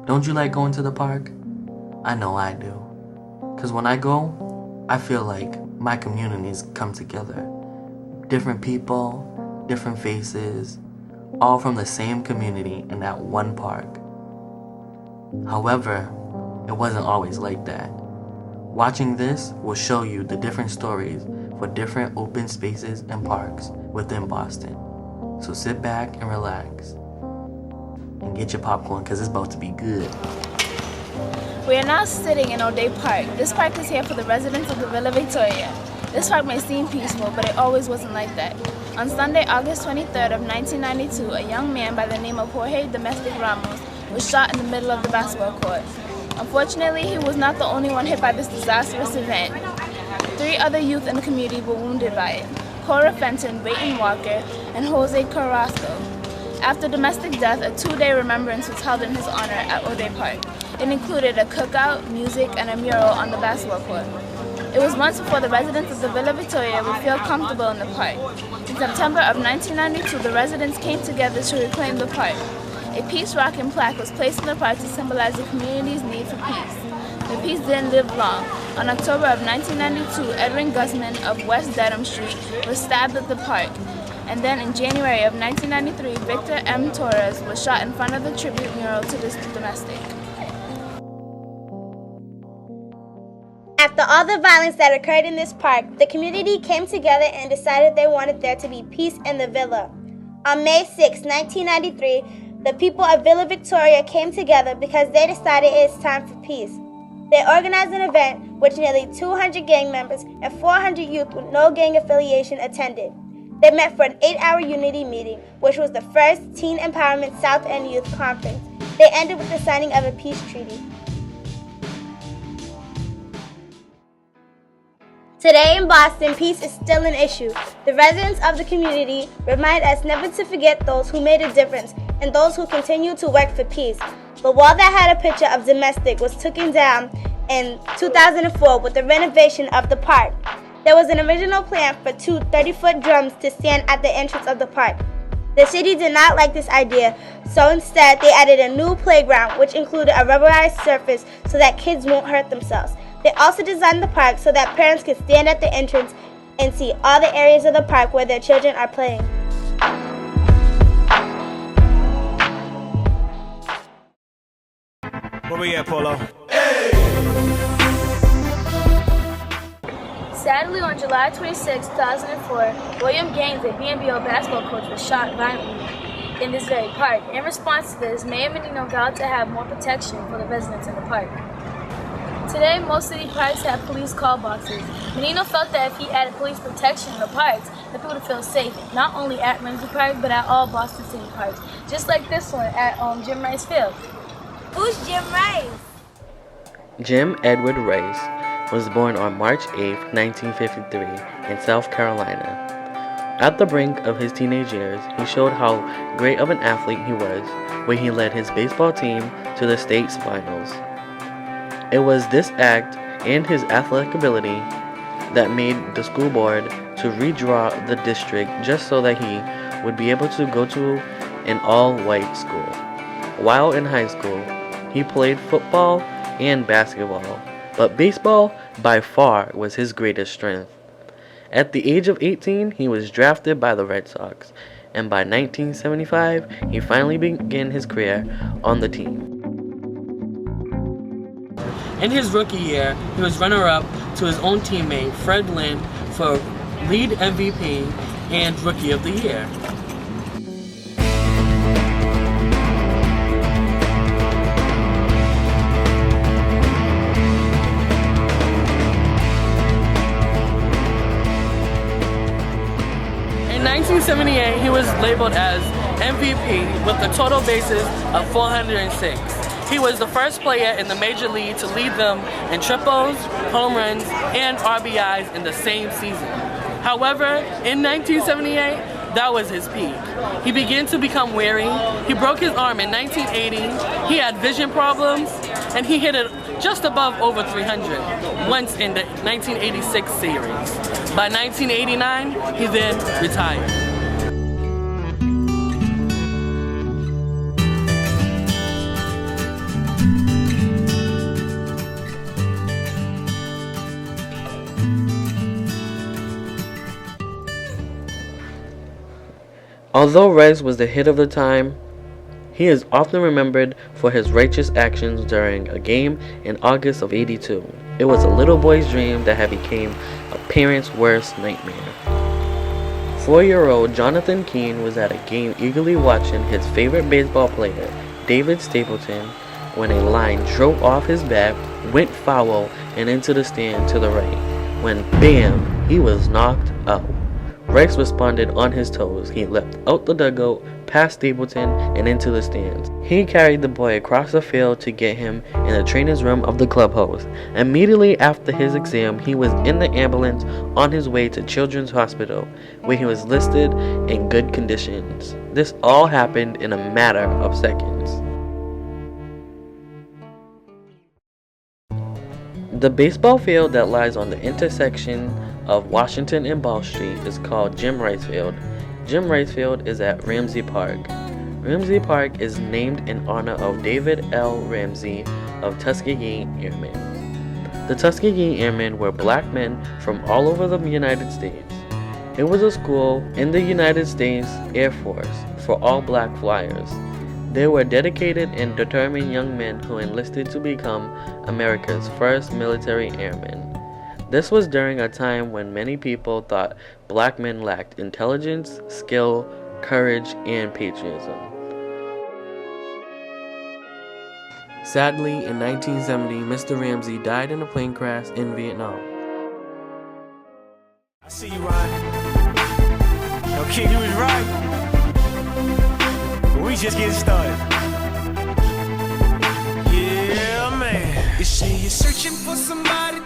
Don't you like going to the park? I know I do. Because when I go, I feel like my communities come together. Different people, different faces, all from the same community in that one park. However, it wasn't always like that. Watching this will show you the different stories for different open spaces and parks within Boston. So sit back and relax. And get your popcorn because it's about to be good. We are now sitting in O'Day Park. This park is here for the residents of the Villa Victoria. This park may seem peaceful, but it always wasn't like that. On Sunday, August 23rd of 1992, a young man by the name of Jorge Domestic Ramos was shot in the middle of the basketball court. Unfortunately, he was not the only one hit by this disastrous event. 3 other youth in the community were wounded by it: Cora Fenton, Wayton Walker, and Jose Carrasco. After Domestic death, a 2-day remembrance was held in his honor at O'Day Park. It included a cookout, music, and a mural on the basketball court. It was months before the residents of the Villa Victoria would feel comfortable in the park. In September of 1992, the residents came together to reclaim the park. A peace rock and plaque was placed in the park to symbolize the community's need for peace. The peace didn't live long. On October of 1992, Edwin Guzman of West Dedham Street was stabbed at the park. And then in January of 1993, Victor M. Torres was shot in front of the tribute mural to this Domestic. After all the violence that occurred in this park, the community came together and decided they wanted there to be peace in the villa. On May 6, 1993, the people of Villa Victoria came together because they decided it's time for peace. They organized an event which nearly 200 gang members and 400 youth with no gang affiliation attended. They met for an 8-hour unity meeting, which was the first Teen Empowerment South End Youth Conference. They ended with the signing of a peace treaty. Today in Boston, peace is still an issue. The residents of the community remind us never to forget those who made a difference and those who continue to work for peace. The wall that had a picture of Domestic was taken down in 2004 with the renovation of the park. There was an original plan for 2 30-foot drums to stand at the entrance of the park. The city did not like this idea, so instead they added a new playground which included a rubberized surface so that kids won't hurt themselves. They also designed the park so that parents could stand at the entrance and see all the areas of the park where their children are playing. Where we at, Polo? Sadly, on July 26, 2004, William Gaines, a BNBO basketball coach, was shot violently in this very park. In response to this, Mayor Menino vowed to have more protection for the residents in the park. Today, most city parks have police call boxes. Menino felt that if he added police protection in the parks, that people would feel safe, not only at Ramsey Park, but at all Boston City parks, just like this one at Jim Rice Field. Who's Jim Rice? Jim Edward Rice was born on March 8, 1953, in South Carolina. At the brink of his teenage years, he showed how great of an athlete he was when he led his baseball team to the state's finals. It was this act and his athletic ability that made the school board to redraw the district just so that he would be able to go to an all-white school. While in high school, he played football and basketball, but baseball by far was his greatest strength. At the age of 18, he was drafted by the Red Sox, and by 1975, he finally began his career on the team. In his rookie year, he was runner-up to his own teammate, Fred Lynn, for lead MVP and Rookie of the Year. In 1978, he was labeled as MVP with a total bases of 406. He was the first player in the major league to lead them in triples, home runs, and RBIs in the same season. However, in 1978, that was his peak. He began to become weary. He broke his arm in 1980. He had vision problems, and he hit it just above over 300 once in the 1986 series. By 1989, he then retired. Although Rice was the hit of the time, he is often remembered for his righteous actions during a game in August of '82. It was a little boy's dream that had become a parent's worst nightmare. 4-year-old Jonathan Keene was at a game eagerly watching his favorite baseball player, David Stapleton, when a line drove off his bat, went foul, and into the stand to the right. When BAM! He was knocked out. Rice responded on his toes. He leapt out the dugout, past Stapleton, and into the stands. He carried the boy across the field to get him in the trainer's room of the clubhouse. Immediately after his exam, he was in the ambulance on his way to Children's Hospital, where he was listed in good conditions. This all happened in a matter of seconds. The baseball field that lies on the intersection of Washington and Ball Street is called Jim Rice Field. Jim Rice Field is at Ramsey Park. Ramsey Park is named in honor of David L. Ramsey of Tuskegee Airmen. The Tuskegee Airmen were black men from all over the United States. It was a school in the United States Air Force for all black flyers. They were dedicated and determined young men who enlisted to become America's first military airmen. This was during a time when many people thought black men lacked intelligence, skill, courage, and patriotism. Sadly, in 1970, Mr. Ramsey died in a plane crash in Vietnam. I see you, Ryan. Yo, kid, you was right. But we just getting started. Yeah, man. You say you're searching for somebody